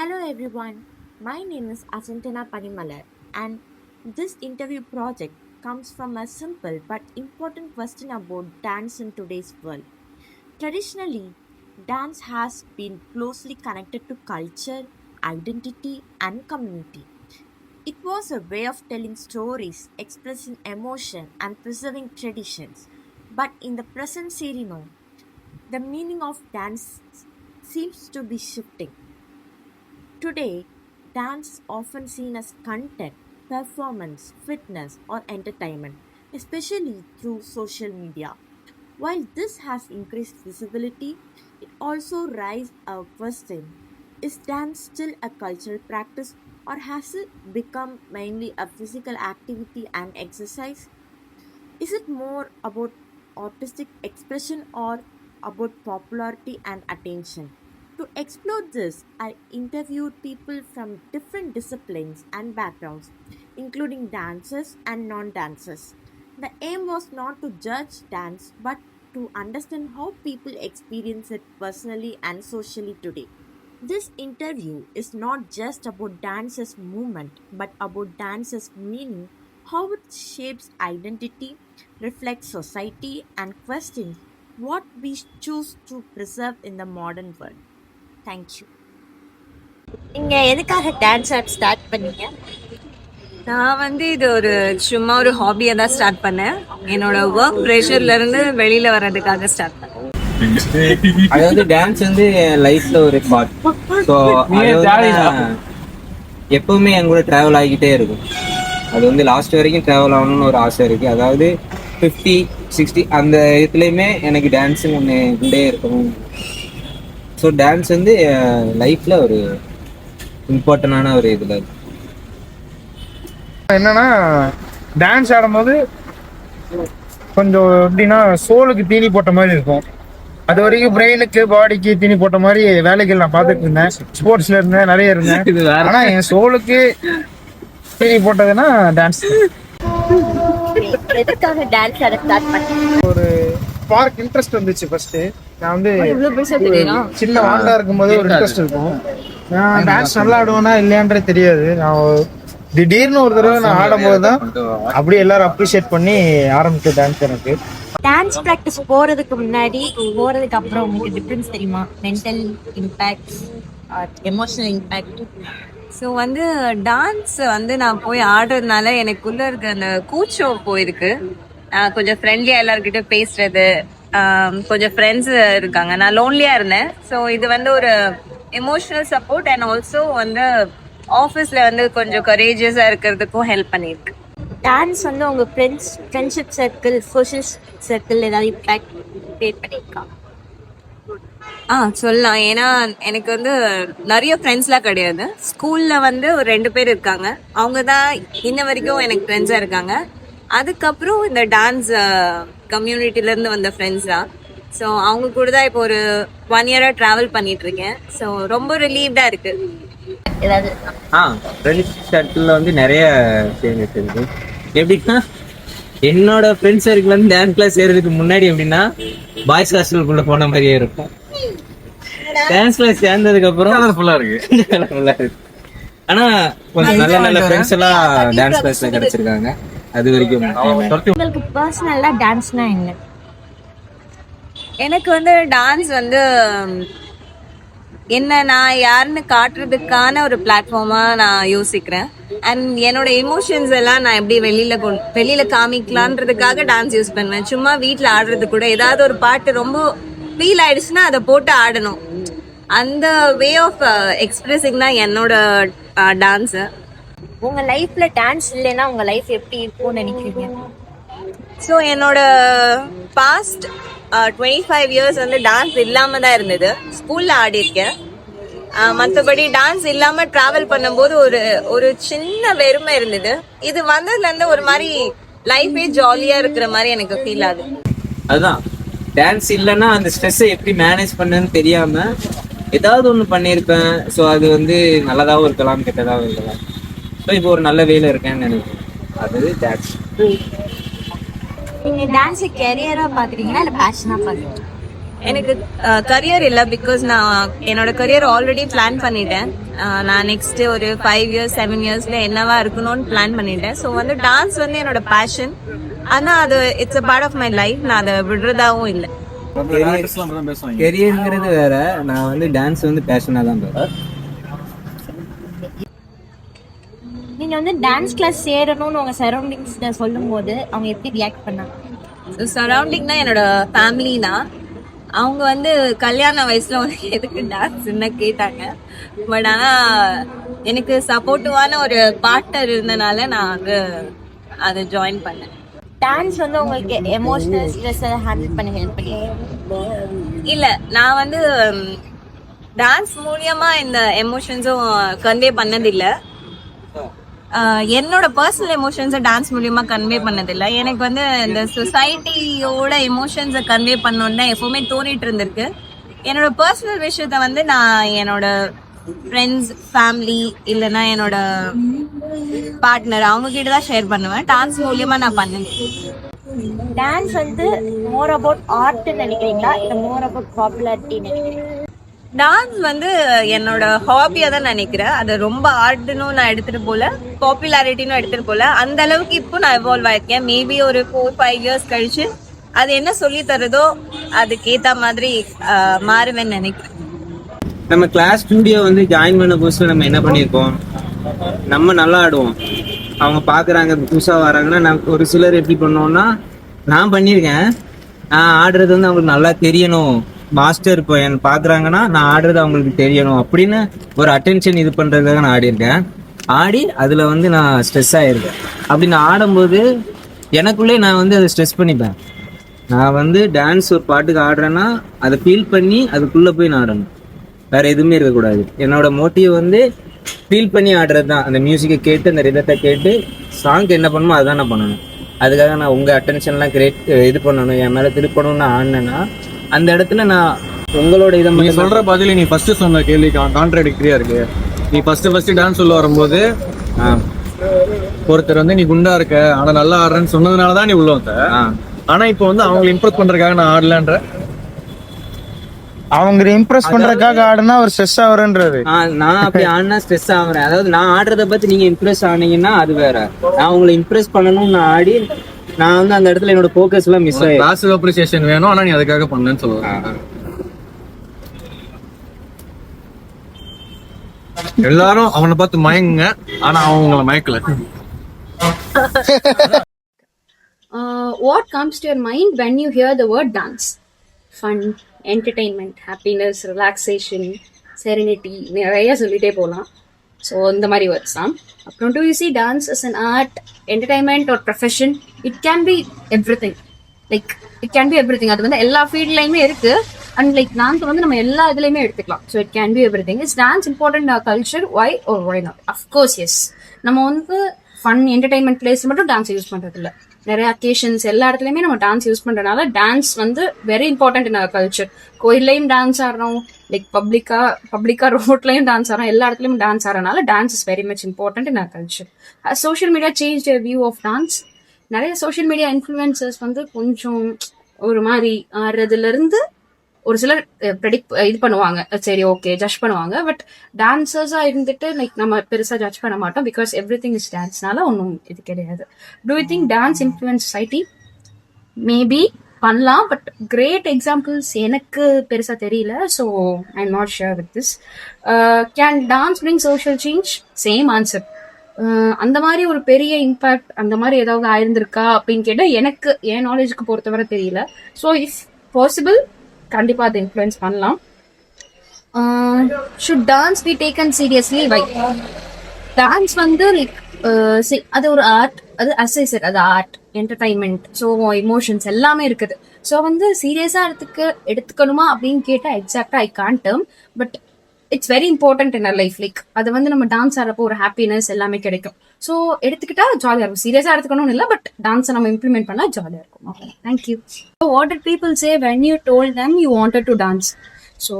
Hello everyone, my name is Asantana Panimalar, and this interview project comes from a simple but important question about dance in today's world. Traditionally, dance has been closely connected to culture, identity, and community. It was a way of telling stories, expressing emotion, and preserving traditions. But in the present scenario, the meaning of dance seems to be shifting. Today, dance is often seen as content, performance, fitness, or entertainment, especially through social media. While this has increased visibility, it also raises a question: is dance still a cultural practice, or has it become mainly a physical activity and exercise? Is it more about artistic expression or about popularity and attention? To explore this, I interviewed people from different disciplines and backgrounds, including dancers and non dancers. The aim was not to judge dance but to understand how people experience it personally and socially today. This interview is not just about dance's movement, but about dance's meaning, how it shapes identity, reflects society, and questions what we choose to preserve in the modern world. Thank you. நீங்க எதுக்காக dance ஆட start பண்ணீங்க? நான் இது ஒரு சும்மா ஒரு ஹாபியா தான் ஸ்டார்ட் பண்ணேன். என்னோட ஒர்க் ப்ரெஷர்ல இருந்து வெளியில வர்றதுக்காக ஸ்டார்ட் பண்ணேன். அதாவது டான்ஸ் என் லைஃப்ல ஒரு பார்ட். ஸோ எப்பவுமே என் கூட ட்ராவல் ஆகிக்கிட்டே இருக்கும். அது லாஸ்ட் வரைக்கும் ட்ராவல் ஆகணும்னு ஒரு ஆசை இருக்கு. அதாவது 50, 60 அந்த இதுலயுமே எனக்கு டான்ஸ் ஒன்று இருந்தே இருக்கணும். ஸோ டான்ஸ் லைஃப்ல ஒரு இம்பார்ட்டண்டான ஒரு இதுல இருக்கு. என்னன்னா டான்ஸ் ஆடும்போது கொஞ்சம் எப்படின்னா சோலுக்கு தீனி போட்ட மாதிரி இருக்கும். அது வரைக்கும் பிரெயினுக்கு பாடிக்கு தீனி போட்ட மாதிரி வேலைகள் நான் பார்த்துட்டு இருந்தேன். ஸ்போர்ட்ஸ்ல இருந்தேன், நிறைய இருந்தேன். ஆனா என் சோலுக்கு தீனி போட்டதுன்னா டான்ஸ். எதுக்காக டான்ஸ் ஆட ஸ்டார்ட் பண்ணீங்க? ஒரு பார்க் இன்ட்ரெஸ்ட் வந்துச்சு. ஃபர்ஸ்ட் நான் சின்ன வாண்டா இருக்கும்போது ஒரு இன்ட்ரெஸ்ட் இருக்கும். நான் டான்ஸ் நல்லா ஆடுவேனா இல்லையான்றே தெரியாது. நான் திடீர்னு ஒரு தடவை நான் ஆடும்போது தான் அப்படியே எல்லாரும் அப்ரிஷியேட் பண்ணி ஆரம்பிச்ச டான்ஸ் எனக்கு. டான்ஸ் ப்ராக்டிஸ் போறதுக்கு முன்னாடி போறதுக்கு அப்புறம் உங்களுக்கு டிஃபரன்ஸ் தெரியுமா? Mental impact, emotional impact. So dance நான் போய் ஆடுறதுனால எனக்குள்ள இருக்க அந்த கூச்சம் போயிருக்கு. கொஞ்சம் ஃப்ரெண்ட்லியா எல்லாருக்கிட்ட பேசுறது, கொஞ்சம் ஃப்ரெண்ட்ஸ் இருக்காங்க. நான் லோன்லியா இருந்தேன். ஸோ இது ஒரு எமோஷனல் சப்போர்ட் அண்ட் ஆல்சோ ஆஃபீஸ்ல கொஞ்சம் கரேஜியஸா இருக்கிறதுக்கும் ஹெல்ப் பண்ணியிருக்கு. டான்ஸ் உங்க ஃப்ரெண்ட்ஷிப் சர்க்கிள், சோஷியல் சர்க்கிள் ஏதாவது இம்பாக்ட் கிரியேட் பண்ணியிருக்கா? சொல்லலாம். ஏன்னா எனக்கு நிறைய ஃப்ரெண்ட்ஸ்லாம் கிடையாது. ஸ்கூல்ல ஒரு 2 பேர் இருக்காங்க. அவங்க தான் இன்ன வரைக்கும் எனக்கு ஃப்ரெண்ட்ஸா இருக்காங்க. அதுக்கப்புறம் இந்த டான்ஸ் கம்யூனிட்டில இருந்து வந்த ஃப்ரெண்ட்ஸ் தான். ஸோ அவங்க கூட தான் இப்போ ஒரு 1 இயரா டிராவல் பண்ணிட்டு இருக்கேன். ஸோ ரொம்ப ரிலீவ்டா இருக்கு. ஃப்ரெண்ட்ஸ் சர்க்கிளில் நிறைய சேஞ்சஸ் இருக்கு. எப்படின்னா என்னோட ஃப்ரெண்ட்ஸ் சர்க்கிள் டான்ஸ் கிளாஸ் சேர்றதுக்கு முன்னாடி எப்படின்னா பாய்ஸ் ஹாஸ்டலுக்குள்ள போன மாதிரியே இருக்கும். டான்ஸ் கிளாஸ் சேர்ந்ததுக்கு அப்புறம் கலர்ஃபுல்லா இருக்கு. ஆனா கொஞ்சம் நல்ல நல்ல ஃப்ரெண்ட்ஸ் எல்லாம் டான்ஸ் கிளாஸ்ல கிடைச்சிருக்காங்க. அது வரைக்கும் உங்களுக்கு பர்சனலா டான்ஸ்னா என்ன? எனக்கு டான்ஸ் என்ன நான் யாருன்னு காட்டுறதுக்கான ஒரு பிளாட்ஃபார்மா நான் யோசிக்கிறேன். அண்ட் என்னோட எமோஷன்ஸ் எல்லாம் நான் எப்படி வெளியில காமிக்கலான்றதுக்காக டான்ஸ் யூஸ் பண்ணுவேன். சும்மா வீட்டுல ஆடுறது கூட ஏதாவது ஒரு பாட்டு ரொம்ப ஃபீல் ஆயிடுச்சுன்னா அதை போட்டு ஆடணும். அந்த வே ஆஃப் எக்ஸ்பிரஸிங் தான் என்னோட டான்ஸ். உங்க லைஃப்ல டான்ஸ் இல்லைன்னா உங்க லைஃப் எப்படி இருக்கும்னு நினைக்கிறீங்க? ஸோ என்னோட பாஸ்ட் 25 இயர்ஸ் டான்ஸ் இல்லாம தான் இருந்தது. ஸ்கூல்ல ஆடி இருக்கேன். மற்றபடி டான்ஸ் இல்லாம டிராவல் பண்ணும்போது ஒரு சின்ன வெறுமை இருந்தது. இது வந்ததுல இருந்து ஒரு மாதிரி லைஃபே ஜாலியா இருக்கிற மாதிரி எனக்கு ஃபீல் ஆகுது. அதுதான் டான்ஸ் இல்லைன்னா அந்த ஸ்ட்ரெஸ்ஸை எப்படி மேனேஜ் பண்ணன்னு தெரியாம ஏதாவது ஒன்று பண்ணியிருப்பேன். ஸோ அது நல்லதாகவும் இருக்கலாம், கெட்டதாகவும் இருக்கலாம். ஸோ இப்போ ஒரு நல்ல வேலை இருக்கேன்னு நினைக்கிறேன். அது டான்ஸ். நீங்க டான்ஸ் கேரியரா பாக்குறீங்களா இல்ல பேஷனா பாக்குறீங்களா? எனக்கு கரியர் இல்லை, பிகாஸ் நான் என்னோட கரியர் ஆல்ரெடி பிளான் பண்ணிட்டேன். நான் நெக்ஸ்ட் ஒரு 5 இயர்ஸ் 7 இயர்ஸ்ல என்னவா இருக்கணும்னு பிளான் பண்ணிட்டேன். ஸோ வந்து டான்ஸ் வந்து என்னோட பேஷன். ஆனா அது it's a part of my life. நான் அதை விடுறதாவும் இல்லை. கெரியர்ங்கிறது வேற, நான் வந்து டான்ஸ் வந்து பேஷனாக தான் போகிறேன். நீங்க வந்து டான்ஸ் கிளாஸ் சேரணும்னு உங்க சரௌண்டிங்ஸ்ல சொல்லும் போது அவங்க எப்படி ரியாக்ட் பண்ணாங்க? சரௌண்டிங்னா என்னோட ஃபேமிலி தான். அவங்க வந்து கல்யாண வயசுல உனக்கு எதுக்கு டான்ஸ்ன்னு கேட்டாங்க. பட் ஆனா எனக்கு சப்போர்ட்டிவான ஒரு பார்ட்னர் இருந்தனால நான் வந்து அதை ஜாயின் பண்ணேன். டான்ஸ் வந்து உங்களுக்கு எமோஷனல் ஸ்ட்ரெஸ் ஹேண்டில் பண்ண ஹெல்ப் பண்ணி? இல்ல, நான் வந்து டான்ஸ் மூலியமா இந்த எமோஷன்ஸும் கன்வே பண்ணதில்லை. என்னோட பர்சனல் எமோஷன்ஸை டான்ஸ் மூலியமா கன்வே பண்ணதில்லை. எனக்கு வந்து இந்த சொசைட்டியோட எமோஷன்ஸை கன்வே பண்ணணுன்னு தான் எப்பவுமே தோணிட்டு இருந்திருக்கு. என்னோட பர்சனல் விஷயத்த வந்து நான் என்னோட ஃப்ரெண்ட்ஸ், ஃபேமிலி இல்லைன்னா என்னோட பார்ட்னர் அவங்க கிட்ட தான் ஷேர் பண்ணுவேன். டான்ஸ் மூலியமா நான் பண்ணேன். டான்ஸ் வந்து மோர் அபவுட் ஆர்ட்னு நினைக்கிறீங்களா இல்ல மோர் அபவுட் பாப்புலாரிட்டி நினைக்கிறீங்களா? டான்ஸ் வந்து என்னோட ஹாபியா தான் நினைக்கிறேன். அது ரொம்ப ஆர்ட்னும் நான் எடுத்துட்டு போல, பாப்புலாரிட்டினும் எடுத்துட்டு போல. அந்த அளவுக்கு இப்போ நான் எவால்வ் ஆயிருக்கேன். மேபி ஒரு 4-5 இயர்ஸ் கழிச்சு அது என்ன சொல்லி தருதோ அதுக்கேத்த மாதிரி மாறுவேன்னு நினைக்கிறேன். நம்ம கிளாஸ் ஸ்டூடியோ வந்து ஜாயின் பண்ண புதுசுல நம்ம என்ன பண்ணியிருக்கோம், நம்ம நல்லா ஆடுவோம். அவங்க பார்க்குறாங்க புதுசாக வராங்கன்னா, நான் ஒரு சிலர் எப்படி பண்ணோம்னா, நான் பண்ணியிருக்கேன். நான் ஆடுறது வந்து அவங்களுக்கு நல்லா தெரியணும். மாஸ்டர் இப்போ என்ன பார்க்குறாங்கன்னா நான் ஆடுறது அவங்களுக்கு தெரியணும் அப்படின்னு ஒரு அட்டென்ஷன் இது பண்ணுறதுக்காக நான் ஆடியிருக்கேன். ஆடி அதில் வந்து நான் ஸ்ட்ரெஸ் ஆகிருக்கேன். அப்படி நான் ஆடும்போது எனக்குள்ளே நான் வந்து அதை ஸ்ட்ரெஸ் பண்ணிப்பேன். நான் வந்து டான்ஸ் ஒரு பாட்டுக்கு ஆடுறேன்னா அதை ஃபீல் பண்ணி அதுக்குள்ளே போய் நான் ஆடணும், வேறு எதுவுமே இருக்கக்கூடாது. என்னோட மோட்டிவ் வந்து ஃபீல் பண்ணி ஆடுறது தான். அந்த மியூசிக்கை கேட்டு அந்த ரிதத்தை கேட்டு சாங்க்கு என்ன பண்ணணுமோ அதுதான் நான் பண்ணணும். அதுக்காக நான் உங்கள் அட்டென்ஷன்லாம் இது பண்ணணும், என் மேலே திருப்பணும்னு ஆடினேன்னா அந்த இடத்துல நான் உங்களோட இதை நீ சொல்ற பதில் நீ ஃபர்ஸ்ட் சொன்ன கேள்வி கான்ட்ராடிக்டரியா இருக்கு. நீ ஃபர்ஸ்ட் டான்ஸ் சொல்ல வரும்போது ஒருத்தர் வந்து நீ குண்டா இருக்க ஆனா நல்லா ஆடுறேன்னு சொன்னதுனாலதான் நீ உள்ள வந்த. ஆனா இப்போ வந்து அவங்களை இம்ப்ரெஸ் பண்றதுக்காக நான் ஆடலன்ற, அவங்க இம்ப்ரெஸ் பண்றதுக்காக ஆடுனா அவர் ஸ்ட்ரெஸ் ஆகுறன்றது. நான் அப்படி ஆடினா ஸ்ட்ரெஸ் ஆகுறேன். அதாவது நான் ஆடுறத பத்தி நீங்க இம்ப்ரெஸ் ஆனீங்கன்னா அது வேற. நான் உங்களை இம்ப்ரெஸ் பண்ணணும்னு நான் ஆடி நான் வந்து அந்த இடத்துல என்னோட ஃபோக்கஸ் எல்லாம் மிஸ் ஆயிடும். பாசிட்டிவ் அப்ரிசியேஷன் வேணும், ஆனா நீ அதுக்காக பண்ணேன்னு சொல்லுவேன். எல்லாரும் அவனை பார்த்து மயங்குங்க, ஆனா அவன் உங்களை மயக்கல. What comes to your mind when you hear the word dance? Fun, entertainment, happiness, relaxation, serenity, நிறைய சொல்லிட்டே போகலாம். ஸோ இந்த மாதிரி வேர்ட்ஸ் தான். அப்புறம் do you see dance as an art, entertainment or profession? It can be everything. Like it can be everything. அது வந்து எல்லா ஃபீல்ட்லையுமே இருக்கு. அண்ட் லைக் டான்ஸ் வந்து நம்ம எல்லா இதுலையுமே எடுத்துக்கலாம். So it can be everything. Is dance important in our culture? Why or why not? Of course yes. நம்ம வந்து ஃபன் என்டர்டைன்மெண்ட் பிளேஸ் மட்டும் டான்ஸ் யூஸ் பண்றது இல்லை. நிறைய அக்கேஷன்ஸ் எல்லா இடத்துலையுமே நம்ம டான்ஸ் யூஸ் பண்றதுனால டான்ஸ் வந்து very important in our culture. கோயில்லையும் டான்ஸ் ஆடுறோம், லைக் பப்ளிக்கா ரோட்லையும் டான்ஸ் ஆடுறோம், எல்லா இடத்துலையும் டான்ஸ் ஆடுறதுனால dance is very much important in our culture. Social media change view of dance. நிறைய சோஷியல் மீடியா இன்ஃப்ளூயன்சர்ஸ் வந்து கொஞ்சம் ஒரு மாதிரி ஆடுறதுல இருந்து ஒரு சிலர் இது பண்ணுவாங்க, சரி ஓகே ஜட்ஜ் பண்ணுவாங்க. பட் டான்சர்ஸா இருந்துட்டு லைக் நம்ம பெருசா ஜட்ஜ் பண்ண மாட்டோம், பிகாஸ் எவ்ரி திங் இஸ் டான்ஸ்னால ஒன்றும் இது கிடையாது. Do you think dance influence society? Maybe பண்ணலாம், பட் கிரேட் எக்ஸாம்பிள்ஸ் எனக்கு பெருசா தெரியல. So I am not sure with this. Can dance bring social change? Same answer. அந்த மாதிரி ஒரு பெரிய இம்பாக்ட் அந்த மாதிரி ஏதாவது ஆயிருந்திருக்கா அப்படின்னு கேட்டால் எனக்கு என் நாலேஜுக்கு பொறுத்தவரை தெரியல. ஸோ இஃப் பாசிபிள் கண்டிப்பா அதை இன்ஃப்ளூயன்ஸ் பண்ணலாம். Should dance be taken seriously? Why? Dance வந்து லைக் அது ஒரு ஆர்ட், அது அசைசர், அது ஆர்ட், என்டர்டைன்மெண்ட், ஸோ இமோஷன்ஸ் எல்லாமே இருக்குது. ஸோ வந்து சீரியஸா எடுத்துக்கணுமா அப்படின்னு கேட்டால் எக்ஸாக்டா I can't term, but it's very important in our life. Like அது வந்து நம்ம டான்ஸ் ஆடுறப்போ ஒரு ஹாப்பினஸ் எல்லாமே கிடைக்கும். ஸோ எடுத்துக்கிட்டா ஜாலியாக இருக்கும். சீரியஸாக எடுத்துக்கணும்னு இல்லை, பட் டான்ஸை நம்ம இம்ப்ளிமெண்ட் பண்ணால் ஜாலியாக இருக்கும். Okay, thank you. What did people say when you told them you wanted to dance? So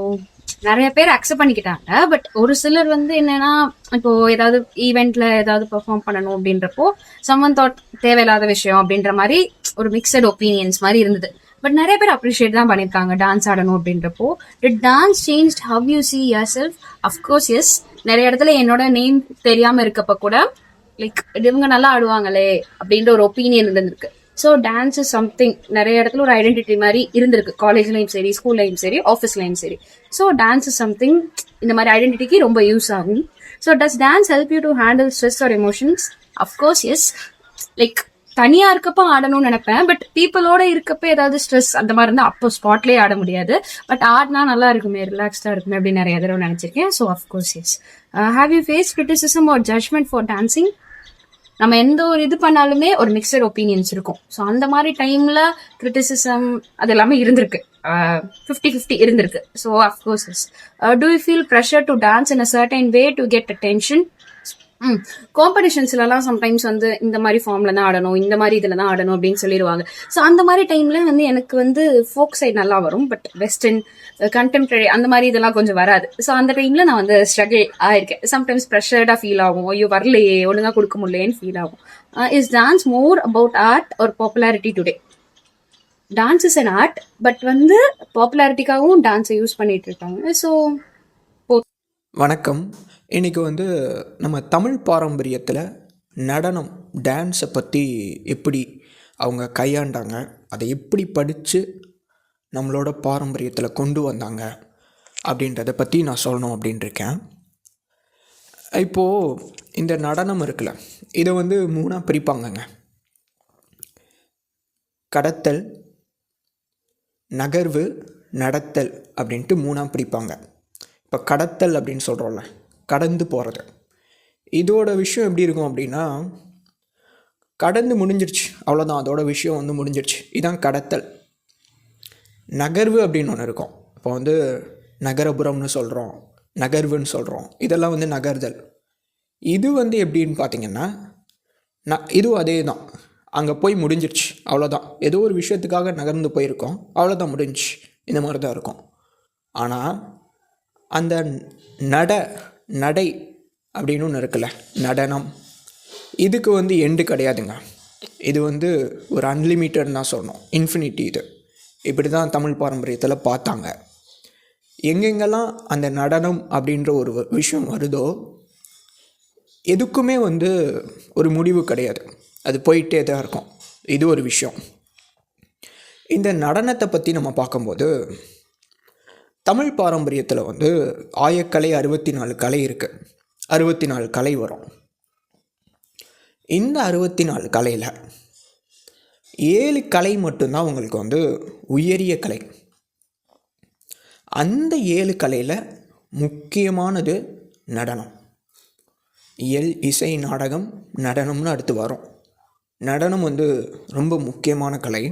நிறைய பேர் அக்செப்ட் பண்ணிக்கிட்டாங்க. பட் ஒரு சிலர் வந்து என்னன்னா, இப்போ ஏதாவது ஈவெண்ட்ல ஏதாவது பெர்ஃபார்ம் பண்ணணும் அப்படின்றப்போ சம்மன் தாட் தேவையில்லாத விஷயம் அப்படின்ற மாதிரி ஒரு மிக்சட் ஒப்பீனியன்ஸ் மாதிரி இருந்தது. பட் நிறைய பேர் அப்ரிஷியேட் தான் பண்ணியிருக்காங்க டான்ஸ் ஆடணும் அப்படின்றப்போ. Did dance changed how you see yourself? Of course, yes. நிறைய இடத்துல என்னோட நேம் தெரியாம இருக்கப்ப கூட லைக் இவங்க நல்லா ஆடுவாங்களே அப்படின்ற ஒரு ஒப்பீனியன் இருந்திருக்கு. ஸோ டான்ஸ் இஸ் சம்திங் நிறைய இடத்துல ஒரு ஐடென்டிட்டி மாதிரி இருந்திருக்கு, காலேஜ்லையும் சரி, ஸ்கூல்லையும் சரி, ஆஃபீஸ்லையும் சரி. ஸோ டான்ஸ் இஸ் சம்திங் இந்த மாதிரி ஐடென்டிட்டிக்கு ரொம்ப யூஸ் ஆகும். So does dance help you to handle stress R emotions? Of course S. Like தனியா இருக்கப்ப ஆடணும்னு நினைப்பேன், பட் பீப்புளோட இருக்கப்ப ஏதாவது ஸ்ட்ரெஸ் அந்த மாதிரி இருந்தா அப்போ ஸ்பாட்லயே ஆட முடியாது. பட் ஆடினா நல்லா இருக்குமே, ரிலாக்ஸ்டா இருக்குமே அப்படின்னு நிறைய தடவை நினைச்சிருக்கேன். So of course yes. Have you face criticism or judgement for dancing? நம்ம எந்த ஒரு இது பண்ணாலுமே ஒரு மிக்சட் ஒப்பீனியன்ஸ் இருக்கும். ஸோ அந்த மாதிரி டைம்ல கிரிட்டிசிசம் அது எல்லாமே இருந்திருக்கு, 50-50 இருந்திருக்கு. So of course yes. Do you feel pressure to dance in a certain way to get attention? காம்படிஷன்ஸ்லாம் சம்டைம்ஸ் வந்து இந்த மாதிரி ஃபார்ம்ல தான் ஆடணும், இந்த மாதிரி இதுல தான் ஆடணும் அப்படின்னு சொல்லிடுவாங்க. ஸோ அந்த மாதிரி டைம்ல வந்து எனக்கு வந்து ஃபோக் சைட் நல்லா வரும், பட் வெஸ்டர்ன் கண்டெம்பரரி அந்த மாதிரி இதெல்லாம் கொஞ்சம் வராது. ஸோ அந்த டைம்ல நான் வந்து ஸ்ட்ரகிள் ஆயிருக்கேன். சம்டைம்ஸ் ப்ரெஷர்டா ஃபீல் ஆகும், ஐயோ வரலையே, ஒழுங்கா கொடுக்க முடியலேன்னு ஃபீல் ஆகும். Is dance more about art or popularity today? Dance is an art, but வந்து பாப்புலாரிட்டிக்காகவும் டான்ஸை யூஸ் பண்ணிட்டு இருக்காங்க. ஸோ வணக்கம். இன்றைக்கி வந்து நம்ம தமிழ் பாரம்பரியத்தில் நடனம், டான்ஸை பற்றி எப்படி அவங்க கையாண்டாங்க, அதை எப்படி படித்து நம்மளோட பாரம்பரியத்தில் கொண்டு வந்தாங்க அப்படின்றத பற்றி நான் சொல்லணும் அப்படின்ட்டு இருக்கேன். இப்போது இந்த நடனம் இருக்குல்ல, இதை வந்து 3 பிரிப்பாங்கங்க. கடத்தல், நகர்வு, நடத்தல் அப்படின்ட்டு 3 பிரிப்பாங்க. இப்போ கடத்தல் அப்படின்னு சொல்கிறோம்ல, கடந்து போகிறது. இதோட விஷயம் எப்படி இருக்கும் அப்படின்னா, கடந்து முடிஞ்சிருச்சு, அவ்வளோதான், அதோட விஷயம் வந்து முடிஞ்சிருச்சு, இதான் கடத்தல். நகர்வு அப்படின்னு ஒன்று இருக்கும். இப்போ வந்து நகரபுரம்னு சொல்கிறோம், நகர்வுன்னு சொல்கிறோம், இதெல்லாம் வந்து நகர்தல். இது வந்து எப்படின்னு பார்த்தீங்கன்னா, இதுவும் அதே தான், அங்கே போய் முடிஞ்சிருச்சு, அவ்வளோதான், ஏதோ ஒரு விஷயத்துக்காக நகர்ந்து போயிருக்கோம், அவ்வளோதான், முடிஞ்சிச்சு, இந்த மாதிரி தான் இருக்கும். ஆனால் அந்த நடை அப்படின்னு ஒன்று இருக்குல்ல, நடனம், இதுக்கு வந்து எண்டு கிடையாதுங்க. இது வந்து ஒரு அன்லிமிட்டட்னு தான் சொல்லணும், இன்ஃபினிட்டி. இது இப்படி தான் தமிழ் பாரம்பரியத்தில் பார்த்தாங்க. எங்கெங்கெல்லாம் அந்த நடனம் அப்படின்ற ஒரு விஷயம் வருதோ எதுக்குமே வந்து ஒரு முடிவு கிடையாது, அது போயிட்டே தான் இருக்கும். இது ஒரு விஷயம். இந்த நடனத்தை பற்றி நம்ம பார்க்கும்போது, தமிழ் பாரம்பரியத்தில் வந்து ஆயக்கலை 64 கலை இருக்குது, 64 கலை வரும். இந்த 64 கலையில் 7 கலை மட்டும்தான் உங்களுக்கு வந்து உயரிய கலை. அந்த 7 கலையில் முக்கியமானது நடனம். இயல், இசை, நாடகம், நடனம்னு அடுத்து வரும். நடனம் வந்து ரொம்ப முக்கியமான கலை.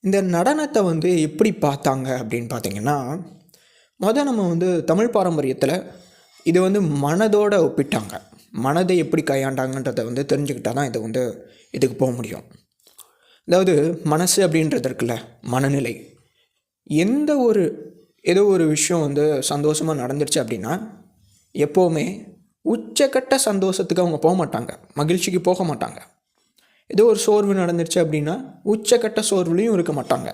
இந்த நடனத்தை வந்து எப்படி பார்த்தாங்க அப்படின்னு பார்த்தீங்கன்னா, நம்ம வந்து தமிழ் பாரம்பரியத்தில் இது வந்து மனதோடு ஒப்பிட்டாங்க. மனதை எப்படி கையாண்டாங்கன்றதை வந்து தெரிஞ்சுக்கிட்டால் தான் இதை வந்து இதுக்கு போக முடியும். அதாவது மனசு அப்படின்றது இருக்குல்ல, மனநிலை. ஏதோ ஒரு விஷயம் வந்து சந்தோஷமாக நடந்துருச்சு அப்படின்னா எப்போவுமே உச்சக்கட்ட சந்தோஷத்துக்கு அவங்க போக மாட்டாங்க, மகிழ்ச்சிக்கு போக மாட்டாங்க. ஏதோ ஒரு சோர்வு நடந்துருச்சு அப்படின்னா உச்சக்கட்ட சோர்வுலையும் இருக்க மாட்டாங்க.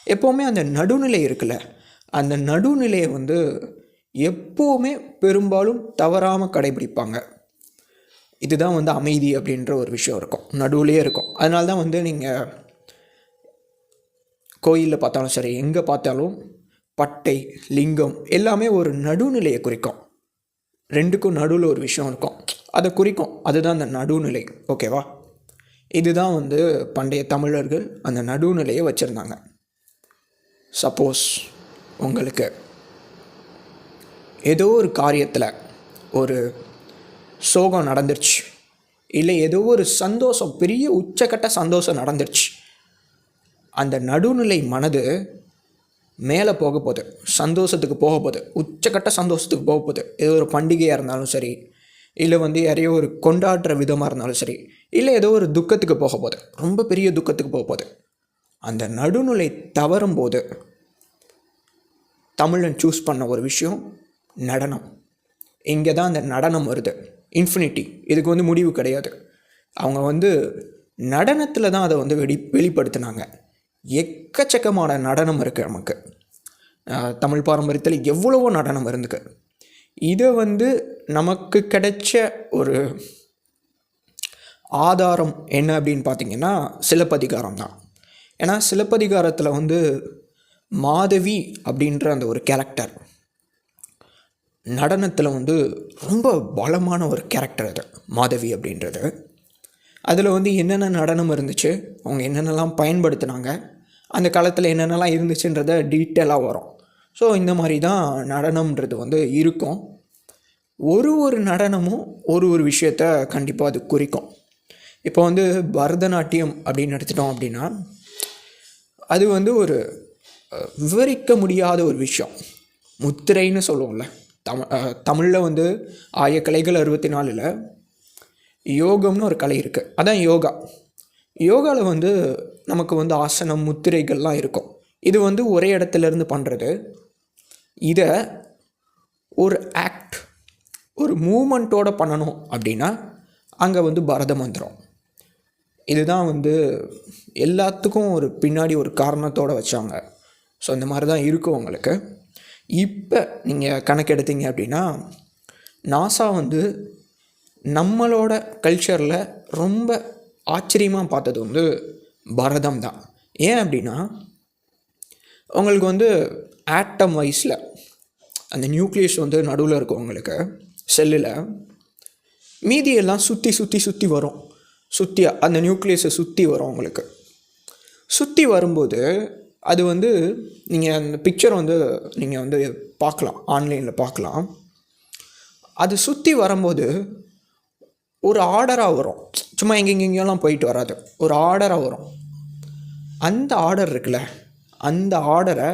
எப்போவுமே அந்த நடுநிலை இருக்குல்ல, அந்த நடுநிலையை வந்து எப்போவுமே பெரும்பாலும் தவறாமல் கடைபிடிப்பாங்க. இதுதான் வந்து அமைதி அப்படின்ற ஒரு விஷயம் இருக்கும், நடுவுலையே இருக்கும். அதனால தான் வந்து நீங்கள் கோயிலில் பார்த்தாலும் சரி, எங்கே பார்த்தாலும் பட்டை, லிங்கம் எல்லாமே ஒரு நடுநிலையை குறிக்கும். ரெண்டுக்கும் நடுவில் ஒரு விஷயம் இருக்கும், அதை குறிக்கும். அதுதான் அந்த நடுநிலை. ஓகேவா? இதுதான் வந்து பண்டைய தமிழர்கள் அந்த நடுநிலையை வச்சுருந்தாங்க. சப்போஸ் உங்களுக்கு ஏதோ ஒரு காரியத்தில் ஒரு சோகம் நடந்துருச்சு, இல்லை ஏதோ ஒரு சந்தோஷம், பெரிய உச்சக்கட்ட சந்தோஷம் நடந்துருச்சு, அந்த நடுநிலை மனது மேலே போக போகுது, சந்தோஷத்துக்கு போக போகுது, உச்சக்கட்ட சந்தோஷத்துக்கு போக போகுது. ஏதோ ஒரு பண்டிகையாக இருந்தாலும் சரி, இல்லை வந்து யாரையோ ஒரு கொண்டாடுற விதமாக இருந்தாலும் சரி, இல்லை ஏதோ ஒரு துக்கத்துக்கு போக போகுது, ரொம்ப பெரிய துக்கத்துக்கு போக போகுது. அந்த நடுநிலை தவறும் போது தமிழன் சூஸ் பண்ண ஒரு விஷயம் நடனம். இங்கே தான் அந்த நடனம் வருது, இன்ஃபினிட்டி. இதுக்கு வந்து முடிவு கிடையாது. அவங்க வந்து நடனத்தில் தான் அதை வந்து வெளிப்படுத்தினாங்க. எக்கச்சக்கமான நடனம் இருக்குது நமக்கு. தமிழ் பாரம்பரியத்தில் எவ்வளவோ நடனம் இருந்துக்கு. இதை வந்து நமக்கு கிடைச்ச ஒரு ஆதாரம் என்ன அப்படின்னு பார்த்திங்கன்னா சிலப்பதிகாரம் தான். ஏன்னா சிலப்பதிகாரத்தில் வந்து மாதவி அப்படின்ற அந்த ஒரு கேரக்டர் நடனத்தில் வந்து ரொம்ப பலமான ஒரு கேரக்டர் அது மாதவி அப்படின்றது. அதில் வந்து என்னென்ன நடனம் இருந்துச்சு, அவங்க என்னென்னலாம் பயன்படுத்தினாங்க, அந்த காலத்தில் என்னென்னலாம் இருந்துச்சுன்றத டீட்டெயிலாக வரும். ஸோ இந்த மாதிரி தான் நடனம்ன்றது வந்து இருக்கும். ஒரு நடனமும் ஒரு விஷயத்த கண்டிப்பாக அது குறிக்கும். இப்போ வந்து பரதநாட்டியம் அப்படின்னு எடுத்துட்டோம் அப்படின்னா அது வந்து ஒரு விவரிக்க முடியாத ஒரு விஷயம். முத்திரைன்னு சொல்லுவோம்ல, தமிழில் வந்து 1000 கலைகள் 64ல் யோகம்னு ஒரு கலை இருக்குது, அதான் யோகா. யோகாவில் வந்து நமக்கு வந்து ஆசனம் முத்திரைகள்லாம் இருக்கும். இது வந்து ஒரே இடத்துலேருந்து பண்ணுறது. இதை ஒரு ஆக்ட், ஒரு மூமெண்ட்டோடு பண்ணணும் அப்படின்னா அங்கே வந்து பரதம் வந்துடும். இதுதான் வந்து எல்லாத்துக்கும் ஒரு பின்னாடி ஒரு காரணத்தோடு வச்சாங்க. ஸோ இந்த மாதிரி தான் இருக்கும் உங்களுக்கு. இப்போ நீங்கள் கணக்கெடுத்தீங்க அப்படின்னா நாசா வந்து நம்மளோட கல்ச்சரில் ரொம்ப ஆச்சரியமாக பார்த்தது வந்து பரதம் தான். ஏன் அப்படின்னா உங்களுக்கு வந்து ஆட்டம் வைஸில் அந்த நியூக்ளியஸ் வந்து நடுவில் இருக்கும் உங்களுக்கு செல்லில், மீதியெல்லாம் சுற்றி வரும். அந்த நியூக்ளியஸை சுற்றி வரும் உங்களுக்கு. சுற்றி வரும்போது அது வந்து நீங்கள் அந்த பிக்சர் வந்து நீங்கள் வந்து பார்க்கலாம், ஆன்லைனில் பார்க்கலாம். அது சுற்றி வரும்போது ஒரு ஆர்டராக வரும், சும்மா எங்கெங்கெங்கெல்லாம் போயிட்டு வராது, ஒரு ஆர்டராக வரும். அந்த ஆர்டர் இருக்குல்ல, அந்த ஆர்டரை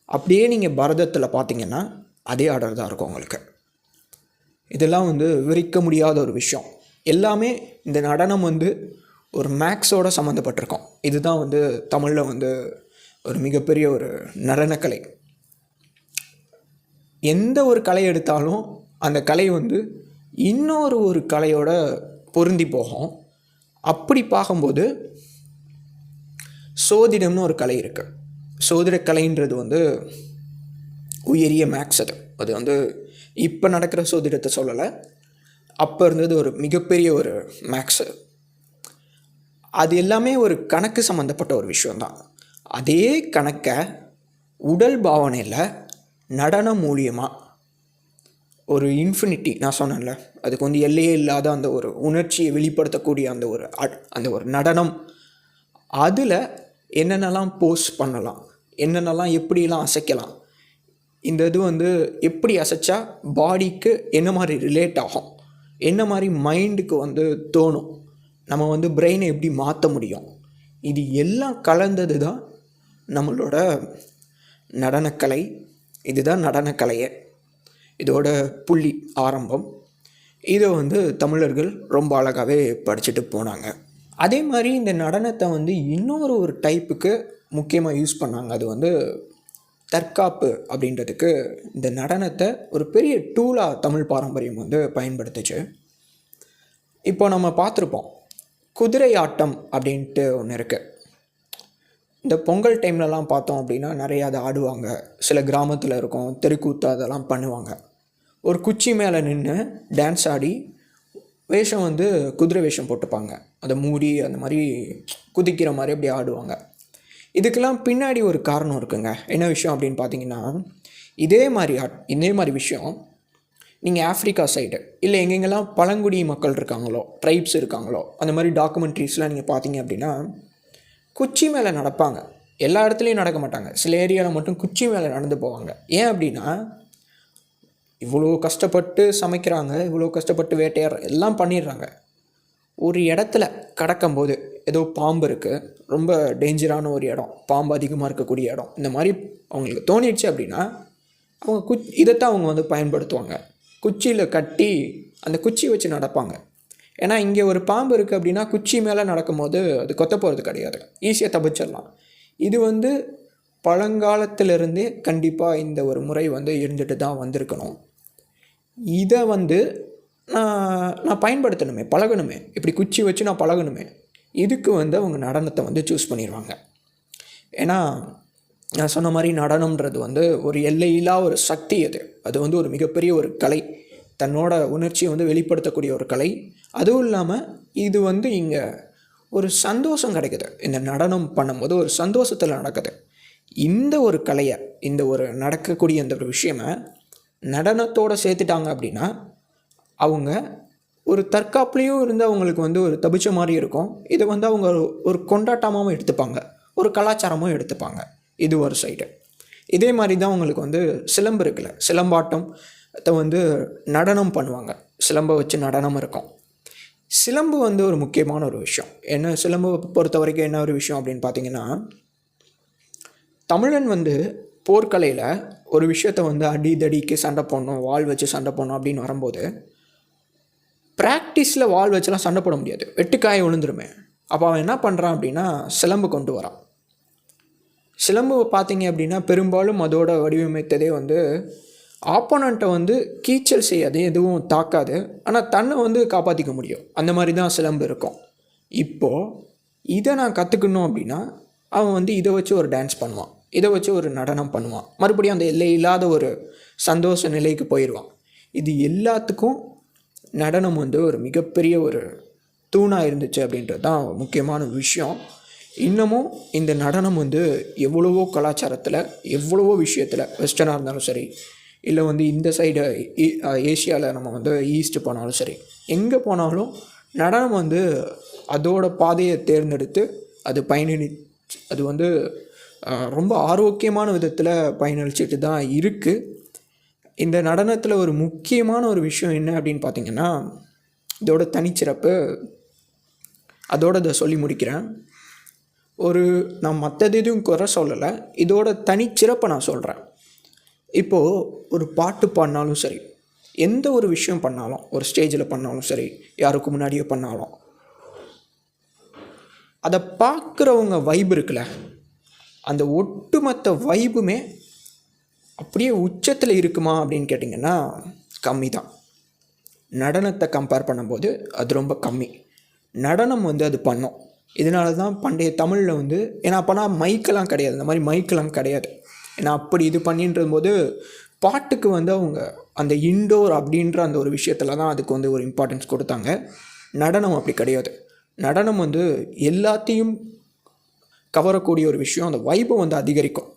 அப்படியே நீங்கள் பரதத்தில் பார்த்தீங்கன்னா அதே ஆர்டர் தான் இருக்கும் உங்களுக்கு. இதெல்லாம் வந்து விவரிக்க முடியாத ஒரு விஷயம். எல்லாமே இந்த நடனம் வந்து ஒரு மேக்ஸோடு சம்மந்தப்பட்டிருக்கும். இதுதான் வந்து தமிழில் வந்து ஒரு மிகப்பெரிய ஒரு நடனக்கலை. எந்த ஒரு கலை எடுத்தாலும் அந்த கலை வந்து இன்னொரு கலையோட பொருந்தி போகும். அப்படி பார்க்கும்போது சோதிடம்னு ஒரு கலை இருக்குது. சோதிடக்கலைன்றது வந்து உயரிய மேக்ஸ். அது வந்து இப்போ நடக்கிற சோதிடத்தை சொல்லலை, அப்போ இருந்தது ஒரு மிகப்பெரிய ஒரு மேக்ஸு. அது எல்லாமே ஒரு கணக்கு சம்மந்தப்பட்ட ஒரு விஷயந்தான். அதே கணக்கை உடல் பாவனையில் நடனம் மூலியமாக ஒரு இன்ஃபினிட்டி, நான் சொன்னேன்ல, அதுக்கு வந்து எல்லையே இல்லாத அந்த ஒரு உணர்ச்சியை வெளிப்படுத்தக்கூடிய அந்த ஒரு நடனம், அதில் என்னென்னலாம் போஸ் பண்ணலாம், என்னென்னலாம் எப்படிலாம் அசைக்கலாம், இந்த இது வந்து எப்படி அசைச்சா பாடிக்கு என்ன மாதிரி ரிலேட் ஆகும், என்ன மாதிரி மைண்டுக்கு வந்து தோணும், நம்ம வந்து பிரெயினை எப்படி மாற்ற முடியும், இது எல்லாம் கலந்தது தான் நம்மளோட நடனக்கலை. இதுதான் நடனக்கலையே, இதோட புள்ளி ஆரம்பம். இதை வந்து தமிழர்கள் ரொம்ப அழகாகவே படிச்சுட்டு போனாங்க. அதே மாதிரி இந்த நடனத்தை வந்து ஒரு டைப்புக்கு முக்கியமாக யூஸ் பண்ணாங்க. அது வந்து தற்காப்பு அப்படின்றதுக்கு இந்த நடனத்தை ஒரு பெரிய டூலாக தமிழ் பாரம்பரியம் வந்து பயன்படுத்துச்சு. இப்போ நம்ம பார்த்துருப்போம், குதிரை ஆட்டம் அப்படின்ட்டு ஒன்று இருக்குது. இந்த பொங்கல் டைம்லலாம் பார்த்தோம் அப்படின்னா நிறையா அதை ஆடுவாங்க. சில கிராமத்தில் இருக்கும், தெருக்கூத்து அதெல்லாம் பண்ணுவாங்க. ஒரு குச்சி மேலே நின்று டான்ஸ் ஆடி வேஷம் வந்து குதிரை வேஷம் போட்டுப்பாங்க, அதை மூடி அந்த மாதிரி குதிக்கிற மாதிரி அப்படி ஆடுவாங்க. இதுக்கெல்லாம் பின்னாடி ஒரு காரணம் இருக்குங்க. என்ன விஷயம் அப்படின்னு பார்த்தீங்கன்னா, இதே மாதிரி விஷயம் நீங்கள் ஆஃப்ரிக்கா சைடு இல்லை எங்கெங்கெல்லாம் பழங்குடி மக்கள் இருக்காங்களோ, ட்ரைப்ஸ் இருக்காங்களோ, அந்த மாதிரி டாக்குமெண்ட்ரிஸ்லாம் நீங்கள் பார்த்தீங்க அப்படின்னா குச்சி மேலே நடப்பாங்க. எல்லா இடத்துலையும் நடக்க மாட்டாங்க, சில ஏரியாவில் மட்டும் குச்சி மேலே நடந்து போவாங்க. ஏன் அப்படின்னா இவ்வளோ கஷ்டப்பட்டு சமைக்கிறாங்க, இவ்வளோ கஷ்டப்பட்டு வேட்டையாடுற எல்லாம் பண்ணிடுறாங்க. ஒரு இடத்துல கடக்கும்போது ஏதோ பாம்பு இருக்குது, ரொம்ப டேஞ்சரான ஒரு இடம், பாம்பு அதிகமாக இருக்கக்கூடிய இடம், இந்த மாதிரி அவங்களுக்கு தோணிடுச்சு அப்படின்னா அவங்க இதைத்தான் அவங்க வந்து பயன்படுத்துவாங்க. குச்சியில் கட்டி அந்த குச்சி வச்சு நடப்பாங்க. ஏன்னா இங்கே ஒரு பாம்பு இருக்குது அப்படின்னா குச்சி மேலே நடக்கும்போது அது கொத்த போகிறது கிடையாது, ஈஸியாக தப்பிச்சிடலாம். இது வந்து பழங்காலத்திலிருந்தே கண்டிப்பாக இந்த ஒரு முறை வந்து இருந்துட்டு தான் வந்திருக்கணும். இதை வந்து நான் பயன்படுத்தணுமே, பழகணுமே, இப்படி குச்சி வச்சு நான் பழகணுமே, இதுக்கு வந்து அவங்க நடனத்தை வந்து சூஸ் பண்ணிடுவாங்க. ஏன்னா நான் சொன்ன மாதிரி நடனம்ன்றது வந்து ஒரு எல்லையில்லா ஒரு சக்தி. அது வந்து ஒரு மிகப்பெரிய ஒரு கலை, தன்னோட உணர்ச்சியை வந்து வெளிப்படுத்தக்கூடிய ஒரு கலை. அதுவும் இல்லாமல் இது வந்து இங்கே ஒரு சந்தோஷம் கிடைக்குது. இந்த நடனம் பண்ணும்போது ஒரு சந்தோஷத்தில் நடக்குது. இந்த ஒரு கலையை, இந்த ஒரு நடக்கக்கூடிய இந்த ஒரு விஷயமை நடனத்தோடு சேர்த்துட்டாங்க அப்படின்னா அவங்க ஒரு தற்காப்புலேயும் இருந்து அவங்களுக்கு வந்து ஒரு தபிச்ச மாதிரி இருக்கும். இதை வந்து அவங்க ஒரு கொண்டாட்டமாகவும் எடுத்துப்பாங்க, ஒரு கலாச்சாரமும் எடுத்துப்பாங்க. இது ஒரு சைடு. இதே மாதிரி தான் அவங்களுக்கு வந்து சிலம்பு இருக்குல்ல, சிலம்பாட்டத்தை வந்து நடனம் பண்ணுவாங்க. சிலம்பை வச்சு நடனம் இருக்கும். சிலம்பு வந்து ஒரு முக்கியமான ஒரு விஷயம். என்ன சிலம்பு பொறுத்த வரைக்கும் என்ன ஒரு விஷயம் அப்படின்னு பார்த்தீங்கன்னா, தமிழன் வந்து போர்க்கலையில் ஒரு விஷயத்தை வந்து அடி தடிக்கு சண்டை போடணும், வாள் வச்சு சண்டை போடணும் அப்படின்னு வரும்போது ப்ராக்டிஸில் வாள் வச்சுலாம் சண்டை போட முடியாது, வெட்டுக்காய விழுந்துருமே. அப்போ அவன் என்ன பண்ணுறான் அப்படின்னா சிலம்பு கொண்டு வரான். சிலம்பு பார்த்தீங்க அப்படின்னா பெரும்பாலும் அதோட வடிவமைத்ததே வந்து ஆப்போனண்ட்டை வந்து கீச்சல் செய்யாது, எதுவும் தாக்காது, ஆனால் தன்னை வந்து காப்பாற்றிக்க முடியும். அந்த மாதிரி தான் சிலம்பு இருக்கும். இப்போது இதை நான் கற்றுக்கணும் அப்படின்னா அவன் வந்து இதை வச்சு ஒரு டான்ஸ் பண்ணுவான், இதை வச்சு ஒரு நடனம் பண்ணுவான், மறுபடியும் அந்த எல்லை இல்லாத ஒரு சந்தோஷ நிலைக்கு போயிடுவான். இது எல்லாத்துக்கும் நடனம் வந்து ஒரு மிகப்பெரிய ஒரு தூணாக இருந்துச்சு அப்படின்றது தான் முக்கியமான விஷயம். இன்னமும் இந்த நடனம் வந்து எவ்வளவோ கலாச்சாரத்தில், எவ்வளவோ விஷயத்தில், வெஸ்டர்னாக இருந்தாலும் சரி, இல்லை வந்து இந்த சைடு ஏஷியாவில் நம்ம வந்து ஈஸ்ட் போனாலும் சரி, எங்கே போனாலும் நடனம் வந்து அதோட பாதையை தேர்ந்தெடுத்து அது வந்து ரொம்ப ஆரோக்கியமான விதத்தில் பயனளிச்சுட்டு தான் இருக்குது. இந்த நடனத்தில் ஒரு முக்கியமான ஒரு விஷயம் என்ன அப்படின்னு பார்த்திங்கன்னா, இதோட தனிச்சிறப்பு. அதோட இதை சொல்லி முடிக்கிறேன். நான் மற்றது எதுவும் குறை சொல்லலை, இதோட தனிச்சிறப்பை நான் சொல்கிறேன். இப்போது ஒரு பாட்டு பாடினாலும் சரி, எந்த ஒரு விஷயம் பண்ணாலும், ஒரு ஸ்டேஜில் பண்ணாலும் சரி, யாருக்கு முன்னாடியோ பண்ணாலும், அதை பார்க்குறவங்க வைப் இருக்குல்ல, அந்த ஒட்டுமொத்த வைபுமே அப்படியே உச்சத்தில் இருக்குமா அப்படின்னு கேட்டிங்கன்னா கம்மி தான். நடனத்தை கம்பேர் பண்ணும்போது அது ரொம்ப கம்மி. நடனம் வந்து அது பண்ணோம். இதனால தான் பண்டைய தமிழில் வந்து, ஏன்னா அப்போனா மைக்கெல்லாம் கிடையாது, இந்த மாதிரி மைக்கெல்லாம் கிடையாது. ஏன்னா அப்படி இது பண்ணின்ற போது பாட்டுக்கு வந்து அவங்க அந்த இன்டோர் அப்படின்ற அந்த ஒரு விஷயத்தில் தான் அதுக்கு வந்து ஒரு இம்பார்ட்டன்ஸ் கொடுத்தாங்க. நடனம் அப்படி கிடையாது. நடனம் வந்து எல்லாத்தையும் கவரக்கூடிய ஒரு விஷயம். அந்த வைபை வந்து அதிகரிக்கும்.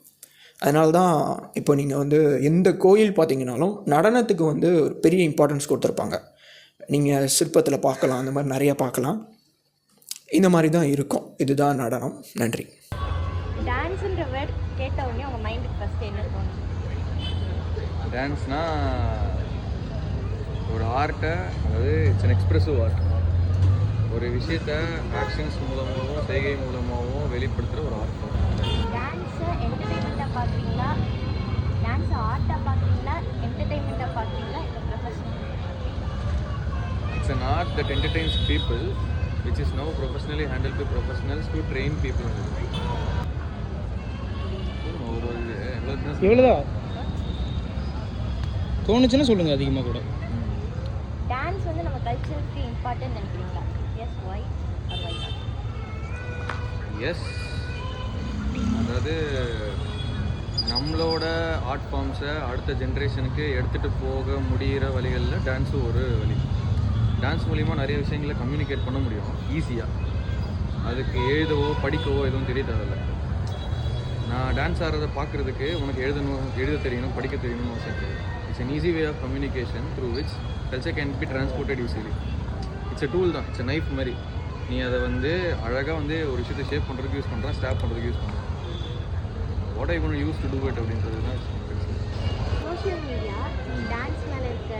அதனால தான் இப்போ நீங்கள் வந்து எந்த கோயில் பார்த்தீங்கன்னாலும் நடனத்துக்கு வந்து ஒரு பெரிய இம்பார்ட்டன்ஸ் கொடுத்துருப்பாங்க. நீங்கள் சிற்பத்தில் பார்க்கலாம், அந்த மாதிரி நிறையா பார்க்கலாம். இந்த மாதிரி தான் இருக்கும். இதுதான் நடனம். நன்றி. டான்ஸுன்ற வேர்ட் கேட்டவுடனே உங்கள் மைண்டுக்கு ஃபஸ்ட்டு என்ன தோணும்? டான்ஸ்னா ஒரு ஆர்ட்டை, அதாவது இட்ஸ் அன் எக்ஸ்பிரசிவ் ஆர்ட். ஒரு விஷயத்தை ஆக்ஷன்ஸ் மூலமாகவும் செய்கை மூலமாகவும் வெளிப்படுத்துகிற ஒரு ஆர்ட். டான்ஸை என்டர்டெயின்மெண்ட்டாக பார்க்குறீங்களா, டான்ஸை ஆர்ட்டாக பார்க்குறீங்களா, என்டர்டெயின்மெண்ட்டாக பார்க்குறீங்களா, இல்லை professional? It's an art that entertains people, which is now professionally handled by professionals to train people. எவ்வளோதான் தோணுச்சுன்னா சொல்லுங்கள், அதிகமாக கூட. டான்ஸ் வந்து நம்ம கல்ச்சருக்கு இம்பார்ட்டன்ட் நினைக்கிறீங்களா? Yes, why or why not? Yes, அதாவது நம்மளோட ஆர்ட் ஃபார்ம்ஸை அடுத்த ஜென்ரேஷனுக்கு எடுத்துகிட்டு போக முடிகிற வழிகளில் டான்ஸும் ஒரு வழி. டான்ஸ் மூலிமா நிறைய விஷயங்களை கம்யூனிகேட் பண்ண முடியும் ஈஸியாக. அதுக்கு எழுதவோ படிக்கவோ எதுவும் தெரிய தேவையில்லை. நான் டான்ஸ் ஆடுறதை பார்க்குறதுக்கு உனக்கு எழுத தெரியணும், படிக்க தெரியணும்னு அவசியம் கிடையாது. It's an easy way of communication through which culture can be transported easily. It's a tool தான், இட்ஸ் a knife மாதிரி. நீ அதை வந்து அழகாக வந்து ஒரு விஷயத்தை ஷேப் பண்ணுறதுக்கு யூஸ் பண்ணுறான், ஸ்டாப் பண்ணுறதுக்கு யூஸ் பண்ணுறான். What I gonna use to do it அப்படின்றது தான். சோஷியல் மீடியா டான்ஸ் மேலே இருக்க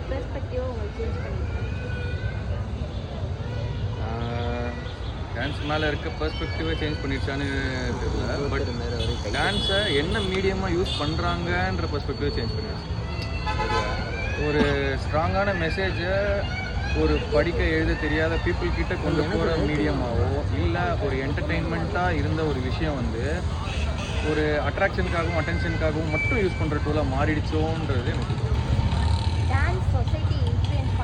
பெர்ஸ்பெக்டிவை உங்களுக்கு சேஞ்ச் பண்ணியிருக்கேன். டான்ஸ் மேலே இருக்க பெர்ஸ்பெக்டிவை சேஞ்ச் பண்ணிடுச்சான்னு தெரியல. பட் டான்ஸை என்ன மீடியமாக யூஸ் பண்ணுறாங்கன்ற பெர்ஸ்பெக்டிவை சேஞ்ச் பண்ணிடுச்சு. ஒரு ஸ்ட்ராங்கான மெசேஜை ஒரு படிக்க எழுத தெரியாத பீப்புள் கிட்ட கொண்டு போகிற மீடியமாகவோ, இல்லை ஒரு என்டர்டெயின்மெண்ட்டாக இருந்த ஒரு விஷயம் வந்து ஒரு அட்ராக்ஷனுக்காகவும் அட்டென்ஷனுக்காகவும் மட்டும் யூஸ் பண்ணுற டூலாக மாறிடுச்சோன்றது எனக்கு டான்ஸ் சொசைட்டி இன்ஃப்ளூயன்ஸ்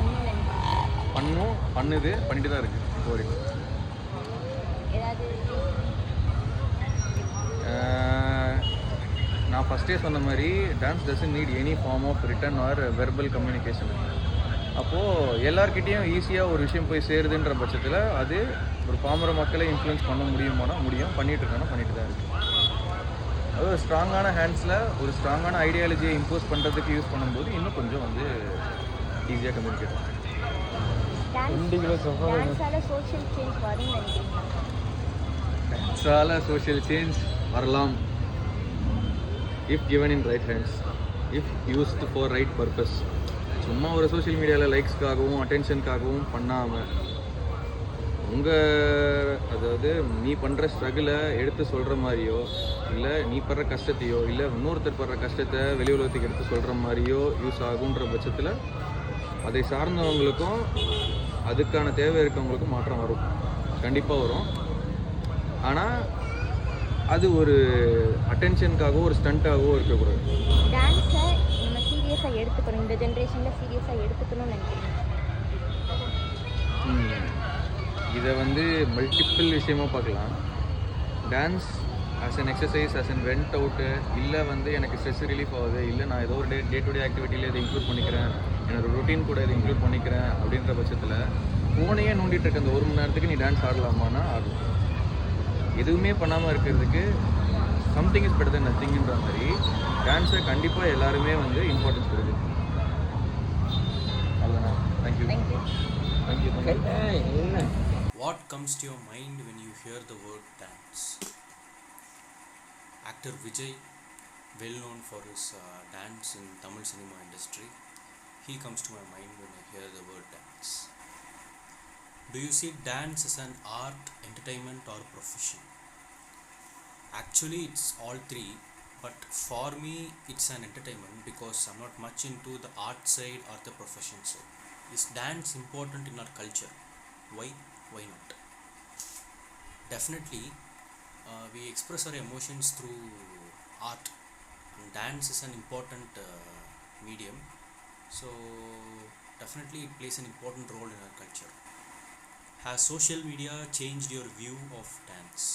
பண்ணிட்டு தான் இருக்குது இப்போ வரைக்கும். ஏதாவது நான் ஃபஸ்ட்டே சொன்ன மாதிரி dance doesn't need any form of written or verbal communication. அப்போது எல்லார்கிட்டேயும் ஈஸியாக ஒரு விஷயம் போய் சேருதுன்ற பட்சத்தில் அது ஒரு பாமர மக்களை இன்ஃப்ளூயன்ஸ் பண்ண முடியுமானா முடியும், பண்ணிகிட்டு தான் இருக்கு. அது ஒரு ஸ்ட்ராங்கான ஹேண்ட்ஸில் ஒரு ஸ்ட்ராங்கான ஐடியாலஜியை இம்போஸ் பண்ணுறதுக்கு யூஸ் பண்ணும்போது இன்னும் கொஞ்சம் வந்து ஈஸியாக கம்யூனிகேட் பண்ணும். டான்ஸால் சோஷியல் சேஞ்ச் வரலாம், if given in right hands, if used for right purpose. சும்மா ஒரு சோஷியல் மீடியாவில் லைக்ஸ்க்காகவும் அட்டென்ஷனுக்காகவும் பண்ணாமல் அதாவது நீ பண்ணுற ஸ்ட்ரகிளை எடுத்து சொல்கிற மாதிரியோ, இல்லை நீ படுற கஷ்டத்தையோ, இல்லை இன்னொருத்தர் படுற கஷ்டத்தை வெளி உலகத்துக்கு எடுத்து சொல்கிற மாதிரியோ யூஸ் ஆகுன்ற பட்சத்தில் அதை சார்ந்தவங்களுக்கும் அதுக்கான தேவை இருக்கவங்களுக்கும் மாற்றம் வரும், கண்டிப்பாக வரும். ஆனால் அது ஒரு அட்டென்ஷனுக்காகவோ ஒரு ஸ்டண்ட்டாகவோ இருக்கக்கூடாது. டான்ஸை நம்ம சீரியஸாக எடுத்துக்கணும், இந்த ஜென்ரேஷனில் சீரியஸாக எடுத்துக்கணும்னு நினைக்கிறேன். இதை வந்து மல்டிப்பிள் விஷயமாக பார்க்கலாம். Dance as an exercise, as an went out, இல்லை வந்து எனக்கு ஸ்ட்ரெஸ் ரிலீஃப் ஆகுது, இல்லை நான் ஏதோ ஒரு டே டு டே ஆக்டிவிட்டியில் இதை இன்க்ளூட் பண்ணிக்கிறேன், என்னோட ரொட்டீன் கூட இதை இன்க்ளூட் பண்ணிக்கிறேன் அப்படின்ற பட்சத்தில் ஃபோனையே நோண்டிட்டு இருக்க அந்த 1 மணி நேரத்துக்கு நீ டான்ஸ் ஆடலாமான்னா ஆடலாம். எதுவுமே பண்ணாமல் இருக்கிறதுக்கு சம்திங் இஸ் பெட்டர் தென் நத்திங்ன்ற மாதிரி டான்ஸை கண்டிப்பாக எல்லாருமே வந்து இம்பார்ட்டன்ஸ் கொடுக்குது. அவ்வளோதானா? தேங்க்யூ. என்ன What comes to your mind when you hear the word dance? Actor Vijay, well known for his dance in Tamil cinema industry, he comes to my mind when I hear the word dance. Do you see dance as an art, entertainment or profession? Actually it's all three, but for me it's an entertainment because I'm not much into the art side or the profession side. Is dance important in our culture? Why not? Definitely we express our emotions through art, and dance is an important medium, so definitely it plays an important role in our culture. Has social media changed your view of dance?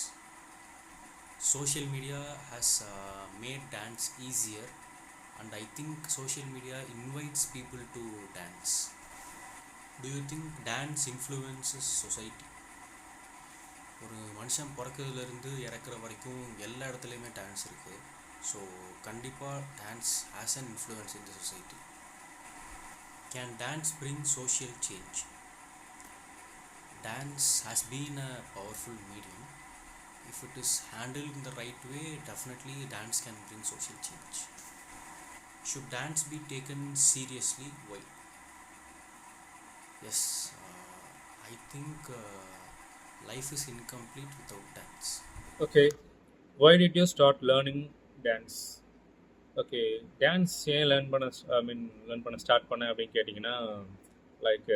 Social media has made dance easier, and I think social media invites people to dance. Do you think dance influences society? ஒரு மனுஷன் பிறக்கிறதுலேருந்து இறக்குற வரைக்கும் எல்லா இடத்துலையுமே dance இருக்குது. So கண்டிப்பாக dance has an influence in the society. Can dance bring social change? Dance has been a powerful medium. If it is handled in the right way, definitely dance can bring social change. Should dance be taken seriously? Why? Yes, I think life is incomplete without dance. Okay, why did you start learning dance? Okay, dance ஏன் learn பண்ண start பண்ணேன் அப்படின்னு கேட்டிங்கன்னா, like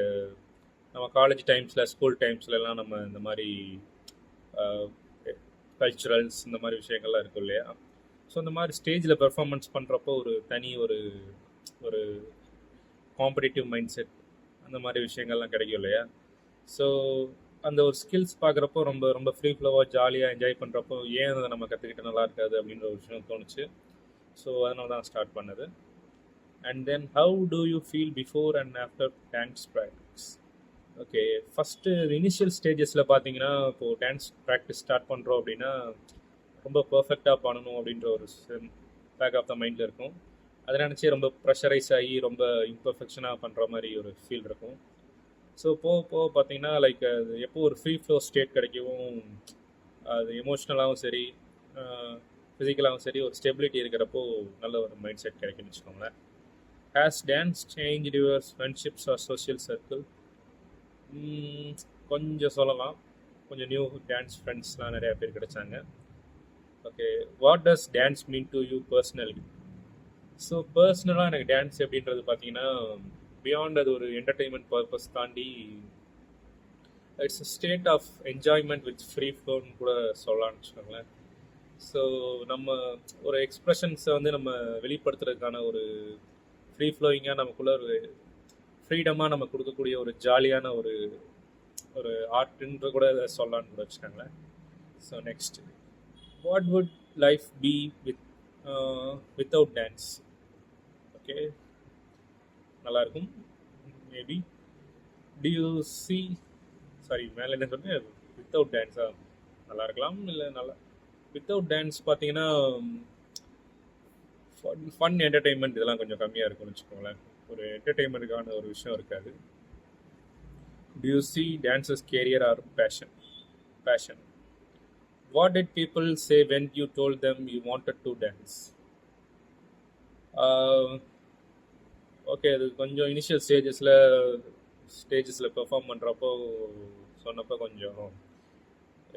நம்ம college டைம்ஸில் school டைம்ஸ்லலாம் நம்ம இந்த மாதிரி கல்ச்சுரல்ஸ் இந்த மாதிரி விஷயங்கள்லாம் இருக்கும் இல்லையா. ஸோ இந்த மாதிரி ஸ்டேஜில் பெர்ஃபார்மன்ஸ் பண்ணுறப்போ ஒரு தனி ஒரு காம்படிட்டிவ் மைண்ட் செட் அந்த மாதிரி விஷயங்கள்லாம் கிடைக்கும் இல்லையா. ஸோ அந்த ஒரு ஸ்கில்ஸ் பார்க்குறப்போ ரொம்ப ரொம்ப ஃப்ரீ ஃப்ளோவாக ஜாலியாக என்ஜாய் பண்ணுறப்போ ஏன் அதை நம்ம கற்றுக்கிட்ட நல்லா இருக்காது அப்படின்ற ஒரு விஷயம் தோணுச்சு. ஸோ அதனால தான் ஸ்டார்ட் பண்ணது. And then how do you feel before and after dance practice? Okay, first initial ஸ்டேஜஸில் பார்த்தீங்கன்னா, இப்போது டான்ஸ் ப்ராக்டிஸ் ஸ்டார்ட் பண்ணுறோம் அப்படின்னா ரொம்ப பர்ஃபெக்டாக பண்ணணும் அப்படின்ற ஒரு பேக் ஆஃப் த மைண்டில் இருக்கும். அதை நினச்சி ரொம்ப ப்ரெஷரைஸ் ஆகி ரொம்ப இம்பர்ஃபெக்ஷனாக பண்ணுற மாதிரி ஒரு ஃபீல் இருக்கும். ஸோ போக பார்த்தீங்கன்னா, லைக் அது எப்போ ஒரு ஃப்ரீ ஃப்ளோ ஸ்டேட் கிடைக்கவும், அது எமோஷ்னலாகவும் சரி ஃபிசிக்கலாகவும் சரி ஒரு ஸ்டெபிலிட்டி இருக்கிறப்போ நல்ல ஒரு மைண்ட் செட் கிடைக்குன்னு வச்சுக்கோங்களேன். Has dance change your friendships or social circle? கொஞ்சம் சொல்லலாம். கொஞ்சம் நியூ டான்ஸ் ஃப்ரெண்ட்ஸ்லாம் நிறையா பேர் கிடைச்சாங்க. Okay, what does dance mean to you personally? So பர்சனலாக எனக்கு டான்ஸ் எப்படின்றது பார்த்தீங்கன்னா, பியாண்ட் அது ஒரு என்டர்டெயின்மெண்ட் பர்பஸ் தாண்டி it's a state of enjoyment with free ஃப்ளோன்னு கூட சொல்லலாம்னு வச்சுக்கோங்களேன். ஸோ நம்ம ஒரு எக்ஸ்ப்ரெஷன்ஸை வந்து நம்ம வெளிப்படுத்துறதுக்கான ஒரு ஃப்ரீ ஃப்ளோயிங்காக நமக்குள்ள ஒரு ஃப்ரீடமாக நம்ம கொடுக்கக்கூடிய ஒரு ஜாலியான ஒரு ஆர்ட்ன்ற கூட சொல்லலான்னு கூட வச்சுக்கோங்களேன். So next, what would life be without dance? Okay, நல்லா இருக்கும் maybe. To you C, sorry மேலே என்ன சொன்னேன், வித்தவுட் டான்ஸா நல்லா இருக்கலாம், இல்லை நல்லா வித்தவுட் டான்ஸ் பார்த்தீங்கன்னா ஃபன் என்டர்டெயின்மெண்ட் இதெல்லாம் கொஞ்சம் கம்மியாக இருக்கும்னு வச்சுக்கோங்களேன். ஒரு என்டர்டெயின்மெண்ட்டுக்கான ஒரு விஷயம் இருக்காது. Do you see dances career or passion? What did people say when you told them you wanted to dance? Okay, அது கொஞ்சம் இனிஷியல் ஸ்டேஜஸில் பெர்ஃபார்ம் பண்ணுறப்போ சொன்னப்போ கொஞ்சம்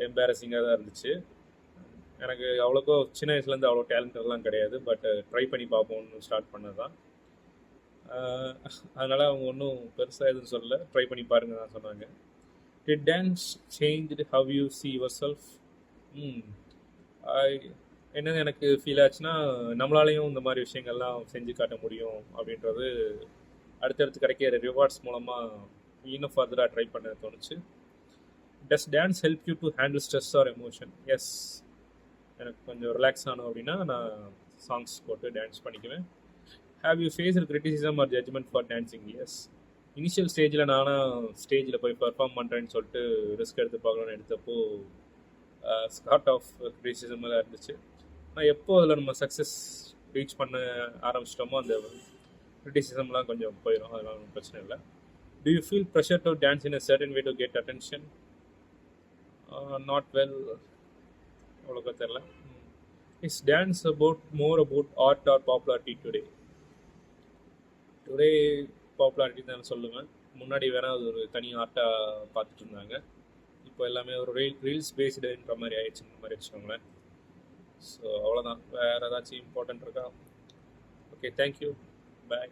எம்பாரசிங்காக தான் இருந்துச்சு. எனக்கு அவ்வளோக்கோ சின்ன வயசுலேருந்து அவ்வளோ டேலண்டெல்லாம் கிடையாது, பட் ட்ரை பண்ணி பார்ப்போம்னு ஸ்டார்ட் பண்ணது தான். அதனால் அவங்க ஒன்றும் பெருசாக எதுவும் சொல்லலை, ட்ரை பண்ணி பாருங்க தான் சொன்னாங்க. Did dance changed how you see your self? என்னது எனக்கு ஃபீல் ஆச்சுன்னா, நம்மளாலையும் இந்த மாதிரி விஷயங்கள்லாம் செஞ்சு காட்ட முடியும் அப்படின்றது அடுத்தடுத்து கிடைக்கிற ரிவார்ட்ஸ் மூலமாக இன்னும் ஃபர்தராக ட்ரை பண்ண தோணுச்சு. Does dance help you to handle stress or emotion? Yes, எனக்கு கொஞ்சம் ரிலாக்ஸ் ஆனோம் அப்படின்னா நான் சாங்ஸ் போட்டு டான்ஸ் பண்ணிக்குவேன். Have you faced criticism or judgement for dancing? Yes. Initial ஸ்டேஜில் ஸ்டேஜில் போய் பெர்ஃபார்ம் பண்ணுறேன்னு சொல்லிட்டு ரிஸ்க் எடுத்து பார்க்கணுன்னு எடுத்தப்போ ஸ்கார்ட் ஆஃப் கிரிட்டிசிசம் தான் இருந்துச்சு. ஆனால் எப்போ அதில் நம்ம சக்ஸஸ் ரீச் பண்ண ஆரம்பிச்சிட்டோமோ அந்த கிரிட்டிசிசம்லாம் கொஞ்சம் போயிடும், அதெல்லாம் ஒன்றும் பிரச்சனை இல்லை. Do you feel pressure to dance in a certain way to get attention? Not well, அவ்வளோக்கா தெரில. Is dance more about art or popularity today? Today popularity தான் சொல்லுவேன். முன்னாடி வேணால் அது ஒரு தனி ஆர்ட்டாக பார்த்துட்டு இருந்தாங்க. இப்போ எல்லாமே ஒரு ரீல்ஸ் பேஸ்டுன்ற மாதிரி ஆயிடுச்சுன்ற மாதிரி வச்சுக்கோங்களேன். ஸோ அவ்வளோதான், வேறு ஏதாச்சும் இம்பார்ட்டன்ட் இருக்கா? ஓகே, தேங்க்யூ, பாய்.